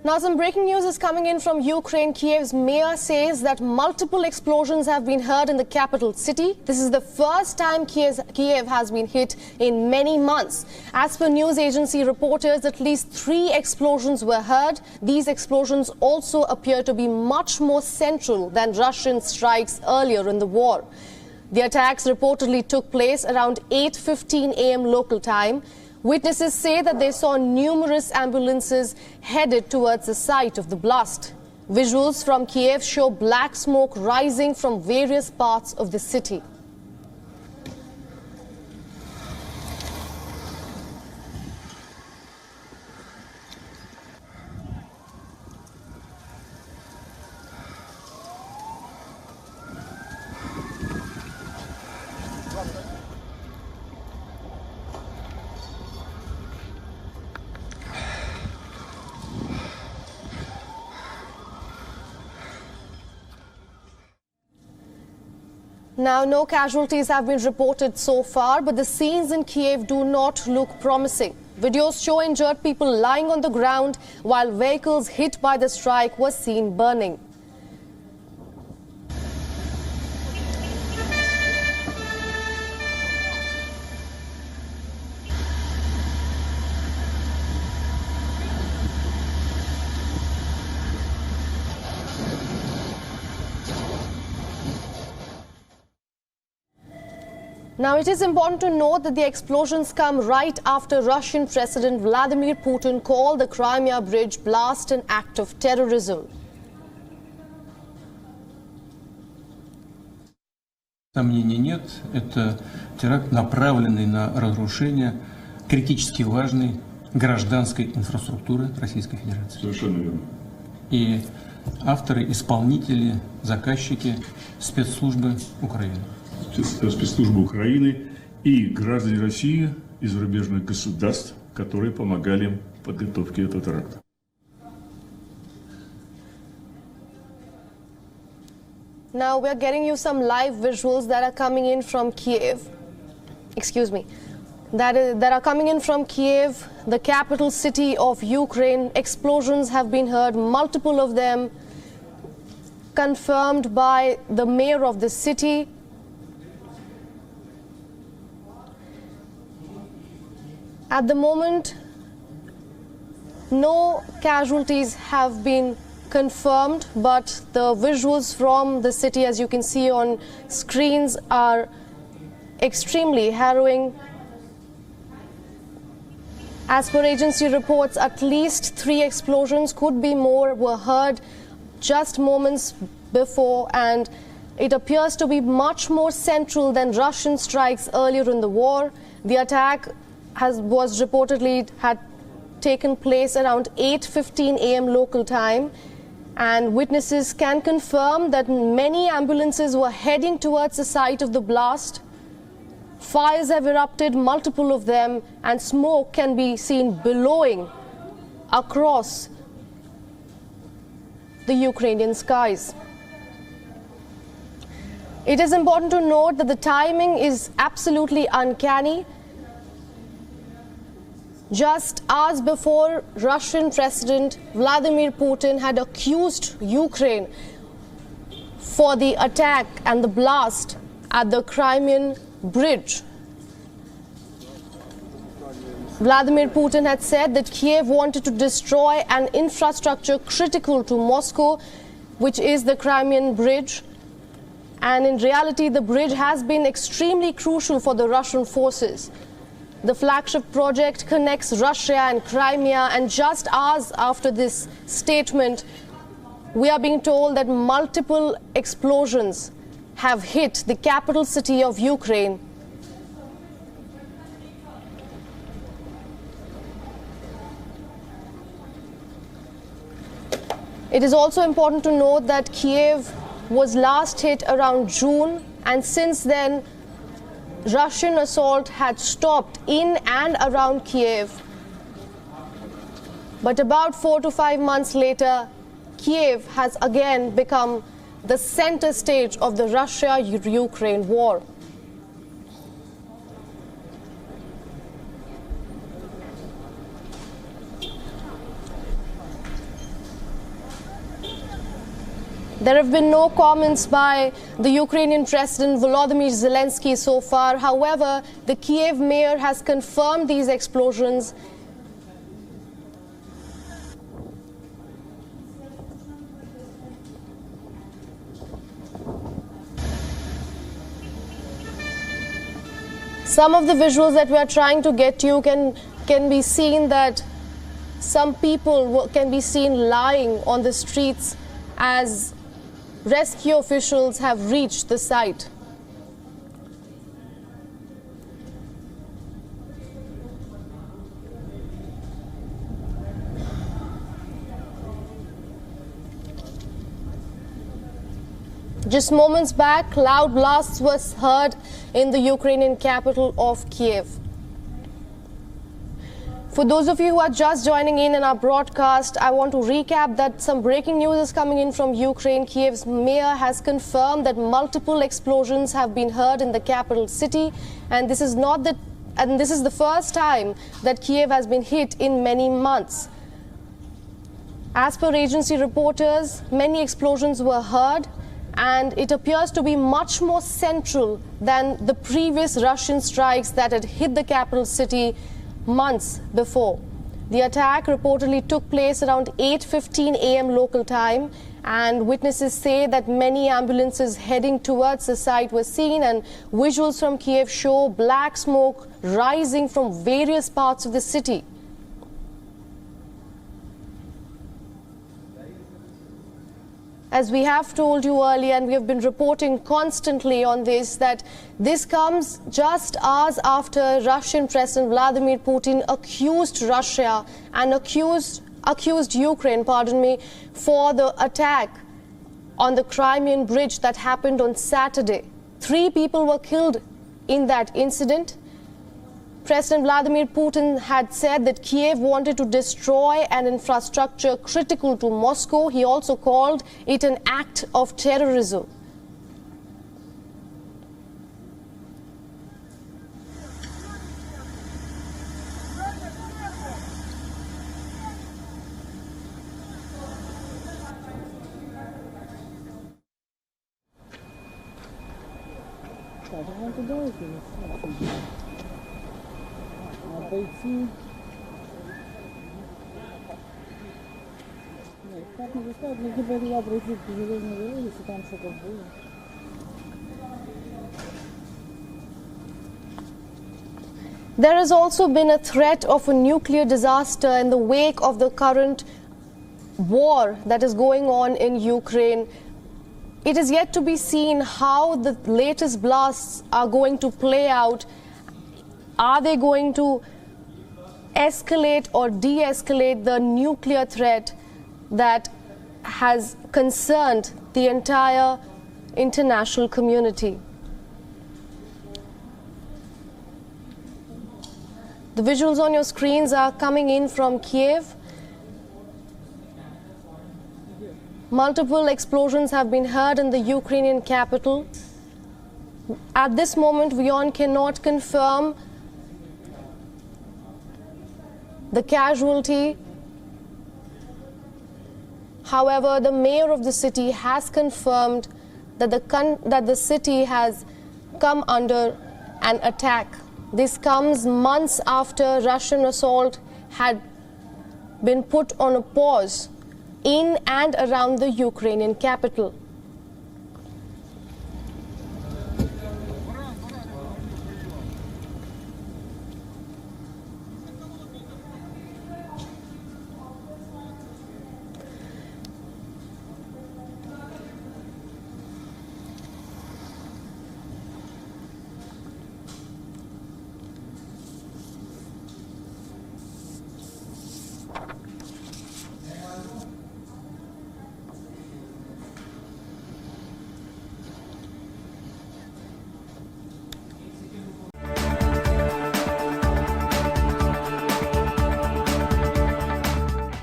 Now, some breaking news is coming in from Ukraine. Kyiv's mayor says that multiple explosions have been heard in the capital city. This is the first time Kyiv has been hit in many months. As per news agency reporters, at least 3 explosions were heard. These explosions also appear to be much more central than Russian strikes earlier in the war. The attacks reportedly took place around 8:15 a.m. local time. Witnesses say that they saw numerous ambulances headed towards the site of the blast. Visuals from Kyiv show black smoke rising from various parts of the city. Now, no casualties have been reported so far, but the scenes in Kyiv do not look promising. Videos show injured people lying on the ground while vehicles hit by the strike were seen burning. Now, it is important to note that the explosions come right after Russian President Vladimir Putin called the Crimea bridge blast an act of terrorism. Сомнений нет, это теракт, направленный на разрушение критически важной гражданской инфраструктуры Российской Федерации. Совершенно верно. И авторы, исполнители, заказчики спецслужбы Украины. Спецслужбы Украины и граждане России из зарубежных государств, которые помогали им в подготовке этого теракта. Now we are getting you some live visuals that are coming in from Kyiv. Excuse me. That are coming in from Kyiv, the capital city of Ukraine. Explosions have been heard, multiple of them confirmed by the mayor of the city. At the moment, no casualties have been confirmed, but the visuals from the city, as you can see on screens, are extremely harrowing. As per agency reports, at least 3 explosions, could be more, were heard just moments before, and it appears to be much more central than Russian strikes earlier in the war. The attack was reportedly had taken place around 8:15 a.m. local time, and witnesses can confirm that many ambulances were heading towards the site of the blast. Fires have erupted, multiple of them, and smoke can be seen billowing across the Ukrainian skies. It is important to note that the timing is absolutely uncanny. Just hours before, Russian President Vladimir Putin had accused Ukraine for the attack and the blast at the Crimean bridge. Vladimir Putin had said that Kyiv wanted to destroy an infrastructure critical to Moscow, which is the Crimean bridge. And in reality, the bridge has been extremely crucial for the Russian forces. The flagship project connects Russia and Crimea, and just hours after this statement, we are being told that multiple explosions have hit the capital city of Ukraine. It is also important to note that Kyiv was last hit around June, and since then, Russian assault had stopped in and around Kyiv. But about 4 to 5 months later, Kyiv has again become the center stage of the Russia-Ukraine war. There have been no comments by the Ukrainian President Volodymyr Zelensky so far. However, the Kyiv mayor has confirmed these explosions. Some of the visuals that we are trying to get you can be seen that some people can be seen lying on the streets as rescue officials have reached the site. Just moments back, loud blasts were heard in the Ukrainian capital of Kyiv. For those of you who are just joining in our broadcast, I want to recap that some breaking news is coming in from Ukraine. Kyiv's mayor has confirmed that multiple explosions have been heard in the capital city, and this is the first time that Kyiv has been hit in many months. As per agency reporters, many explosions were heard, and it appears to be much more central than the previous Russian strikes that had hit the capital city months before. The attack reportedly took place around 8:15 a.m. local time, and witnesses say that many ambulances heading towards the site were seen, and visuals from Kyiv show black smoke rising from various parts of the city. As we have told you earlier, and we have been reporting constantly on this, that this comes just hours after Russian President Vladimir Putin accused Russia and accused Ukraine, for the attack on the Crimean bridge that happened on Saturday. 3 people were killed in that incident. President Vladimir Putin had said that Kyiv wanted to destroy an infrastructure critical to Moscow. He also called it an act of terrorism. There has also been a threat of a nuclear disaster in the wake of the current war that is going on in Ukraine. It is yet to be seen how the latest blasts are going to play out. Are they going to escalate or de-escalate the nuclear threat that has concerned the entire international community? The visuals on your screens are coming in from Kyiv. Multiple explosions have been heard in the Ukrainian capital. At this moment, WION cannot confirm the casualty. However, the mayor of the city has confirmed that the city has come under an attack. This comes months after Russian assault had been put on a pause in and around the Ukrainian capital.